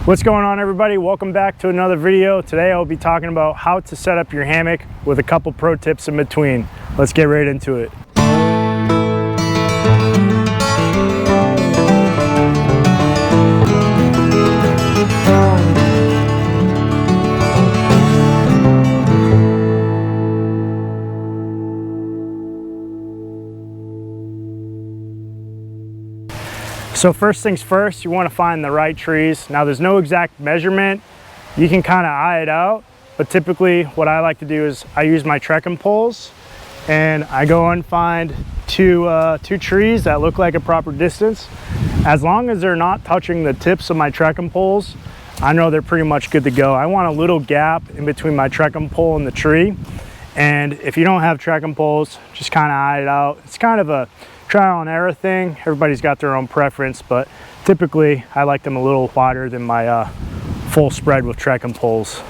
What's going on, everybody? Welcome back to another video. Today I'll be talking about how to set up your hammock with a couple pro tips in between. Let's get right into it. So first things first, you want to find the right trees. Now there's no exact measurement. You can kind of eye it out, but typically what I like to do is I use my trekking poles and I go and find two trees that look like a proper distance. As long as they're not touching the tips of my trekking poles, I know they're pretty much good to go. I want a little gap in between my trekking pole and the tree. And if you don't have trekking poles, just kind of eye it out. It's kind of a trial and error thing. Everybody's got their own preference, but typically I like them a little wider than my full spread with trekking poles.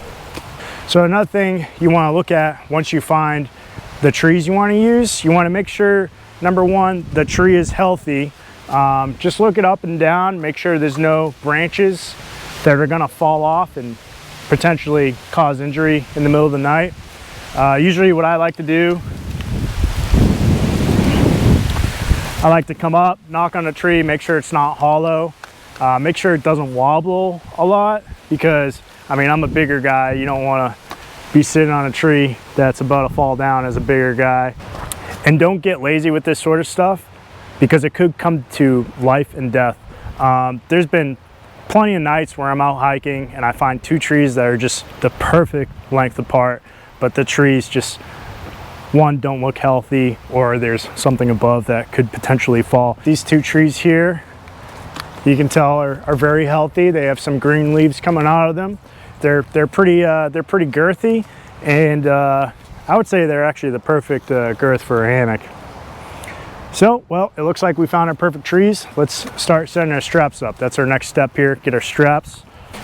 So another thing you want to look at once you find the trees you want to use, you want to make sure, number one, the tree is healthy. Just look it up and down, make sure there's no branches that are going to fall off and potentially cause injury in the middle of the night. Usually what I like to do, I like to come up, knock on the tree, make sure it's not hollow, make sure it doesn't wobble a lot, because I mean, I'm a bigger guy. You don't want to be sitting on a tree that's about to fall down as a bigger guy. And don't get lazy with this sort of stuff, because it could come to life and death. There's been plenty of nights where I'm out hiking and I find two trees that are just the perfect length apart, but the trees just, one, don't look healthy, or there's something above that could potentially fall. These two trees here, you can tell are very healthy. They have some green leaves coming out of them. They're pretty girthy, and I would say they're actually the perfect girth for a hammock. So, well, it looks like we found our perfect trees. Let's start setting our straps up. That's our next step here, get our straps.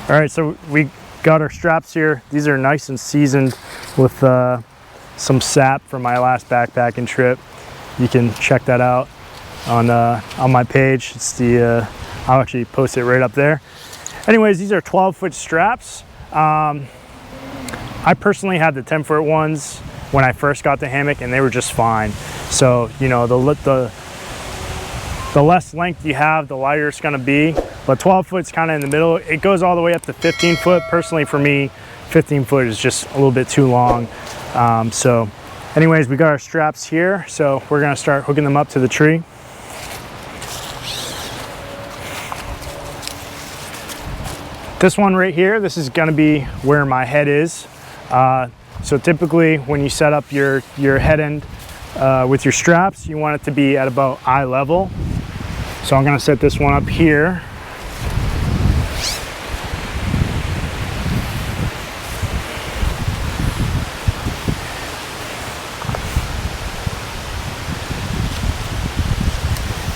All right, so we got our straps here. These are nice and seasoned with some sap from my last backpacking trip. You can check that out on my page. It's the I'll actually post it right up there. Anyways, these are 12-foot straps. I personally had the 10-foot ones when I first got the hammock, and they were just fine. So, you know, the less length you have, the lighter it's gonna be. But 12 foot's kind of in the middle. It goes all the way up to 15 foot. Personally, for me, 15 foot is just a little bit too long. So anyways, we got our straps here. So we're gonna start hooking them up to the tree. This one right here, this is gonna be where my head is. So typically when you set up your head end with your straps, you want it to be at about eye level. So I'm gonna set this one up here.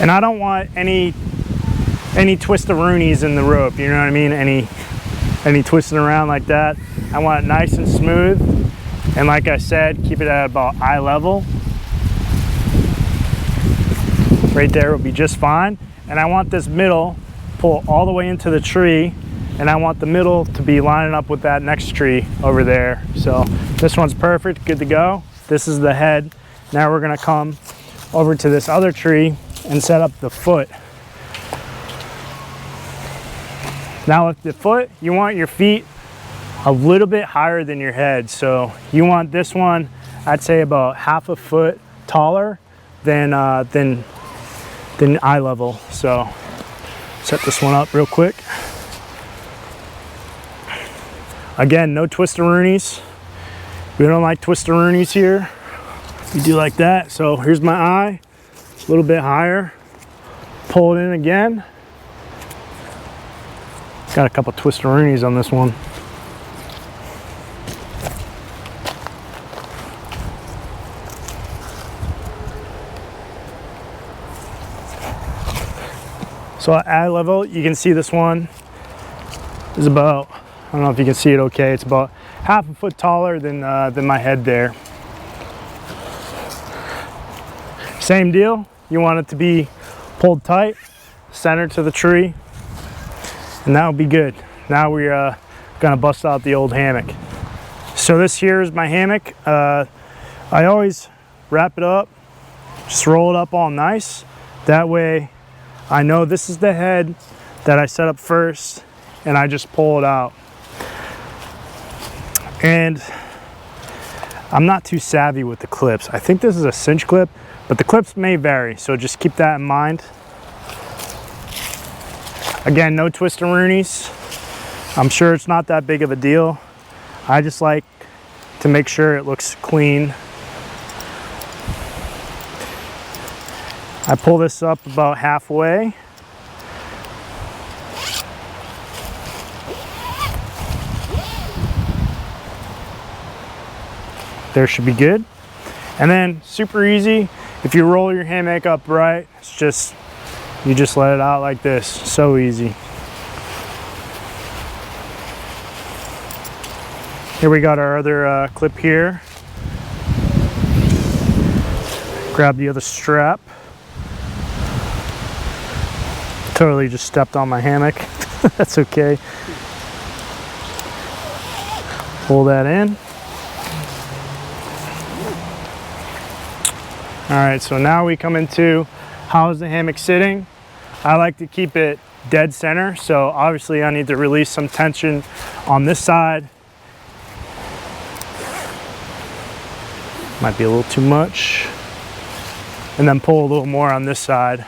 And I don't want any twist-a-roonies in the rope, you know what I mean? Any twisting around like that. I want it nice and smooth. And like I said, keep it at about eye level. Right there will be just fine. And I want this middle pull all the way into the tree, and I want the middle to be lining up with that next tree over there. So this one's perfect, good to go. This is the head. Now we're gonna come over to this other tree and set up the foot. Now with the foot, you want your feet a little bit higher than your head. So you want this one, I'd say about half a foot taller than eye level. So set this one up real quick. Again, no twist-a-roonies. We don't like twist-a-roonies here. We do like that. So here's my eye, a little bit higher. Pull it in again. Got a couple twist-a-roonies on this one. So at eye level, you can see this one is about, I don't know if you can see it okay, it's about half a foot taller than my head there. Same deal, you want it to be pulled tight, center to the tree, and that'll be good. now we're gonna bust out the old hammock. So this here is my hammock. I always wrap it up, just roll it up all nice. That way I know this is the head that I set up first, and I just pull it out. And I'm not too savvy with the clips. I think this is a cinch clip, but the clips may vary, so just keep that in mind. Again, no twist-a-roonies. I'm sure it's not that big of a deal. I just like to make sure it looks clean. I pull this up about halfway. There should be good. And then super easy, if you roll your hammock up right, it's just, you just let it out like this. So easy. Here we got our other clip here. Grab the other strap. Totally just stepped on my hammock. That's okay. Pull that in. All right, so now we come into how is the hammock sitting. I like to keep it dead center, so obviously I need to release some tension on this side. Might be a little too much. And then pull a little more on this side.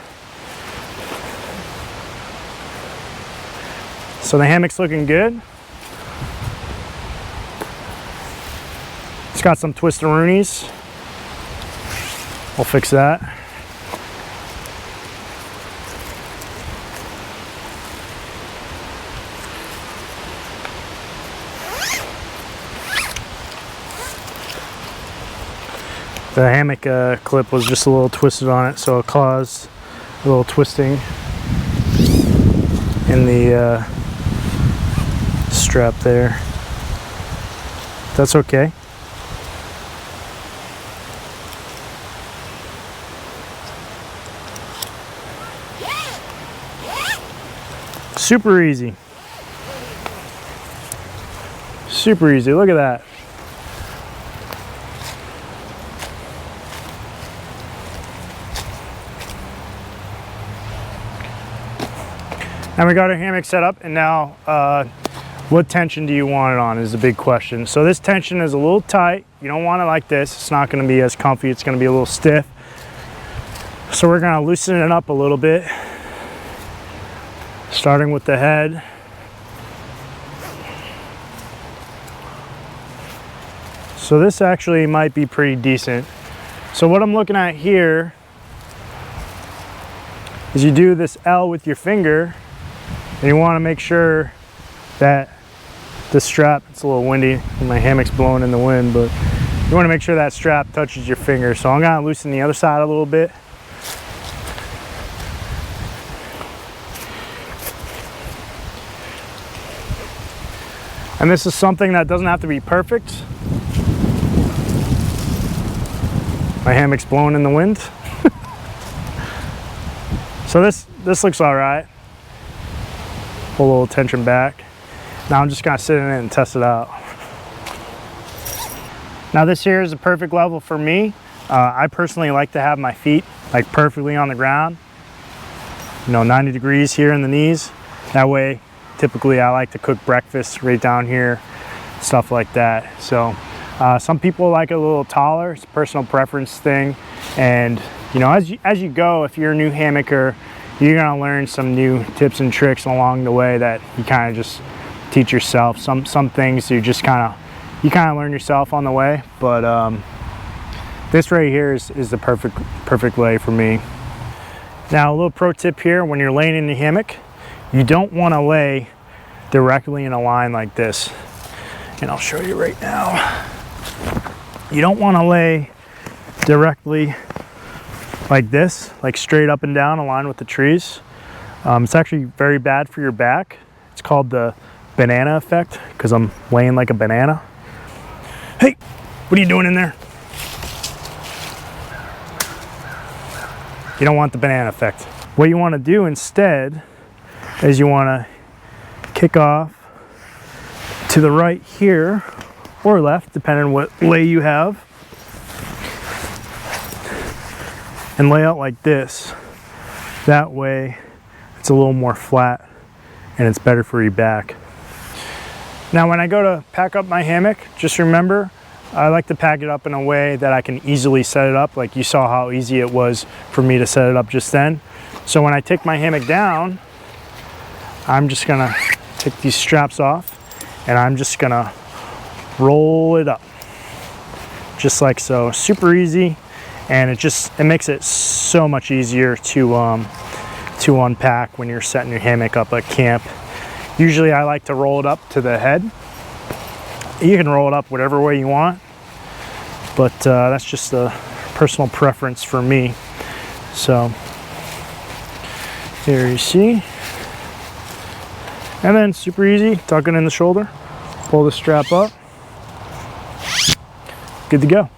So the hammock's looking good. It's got some twist-a-roonies. We'll fix that. The hammock clip was just a little twisted on it, so it caused a little twisting in the strap there. That's okay. Super easy. Super easy. Look at that. And we got our hammock set up, and now what tension do you want it on is the big question. So this tension is a little tight. You don't want it like this. It's not going to be as comfy. It's going to be a little stiff. So we're going to loosen it up a little bit, starting with the head. So this actually might be pretty decent. So what I'm looking at here is you do this L with your finger, and you want to make sure that the strap, it's a little windy, my hammock's blowing in the wind, but you want to make sure that strap touches your finger. So I'm going to loosen the other side a little bit. And this is something that doesn't have to be perfect. My hammock's blowing in the wind. So this looks all right. Pull a little tension back. Now I'm just gonna sit in it and test it out. Now this here is a perfect level for me. I personally like to have my feet like perfectly on the ground. You know, 90 degrees here in the knees. That way, typically I like to cook breakfast right down here, stuff like that. So some people like it a little taller. It's a personal preference thing. And you know, as you go, if you're a new hammocker, you're gonna learn some new tips and tricks along the way that you kind of just teach yourself. Some things you kind of learn yourself on the way. But this right here is the perfect way for me. Now a little pro tip here: when you're laying in the hammock, you don't want to lay directly in a line like this. And I'll show you right now. You don't want to lay directly like this, like straight up and down, aligned with the trees. It's actually very bad for your back. It's called the banana effect, because I'm laying like a banana. Hey, what are you doing in there? You don't want the banana effect. What you want to do instead is you want to kick off to the right here, or left, depending on what lay you have. And lay out like this. That way it's a little more flat and it's better for your back. Now when I go to pack up my hammock, just remember, I like to pack it up in a way that I can easily set it up. Like you saw how easy it was for me to set it up just then. So when I take my hammock down, I'm just gonna take these straps off and I'm just gonna roll it up. Just like so, super easy. And it makes it so much easier to unpack when you're setting your hammock up at camp. Usually I like to roll it up to the head. You can roll it up whatever way you want, but that's just a personal preference for me. So here you see. And then super easy, tuck it in the shoulder, pull the strap up, good to go.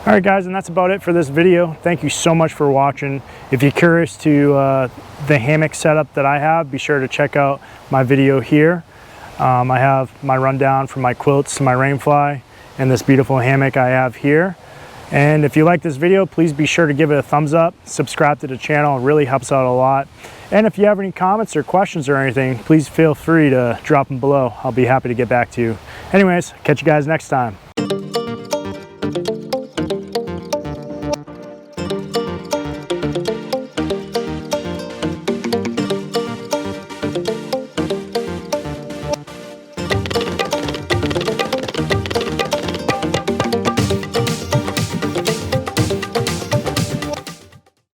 All right guys, and that's about it for this video. Thank you so much for watching. If you're curious to the hammock setup that I have, be sure to check out my video here. I have my rundown from my quilts to my rainfly and this beautiful hammock I have here. And if you like this video, please be sure to give it a thumbs up, subscribe to the channel, it really helps out a lot. And if you have any comments or questions or anything, please feel free to drop them below. I'll be happy to get back to you. Anyways, catch you guys next time.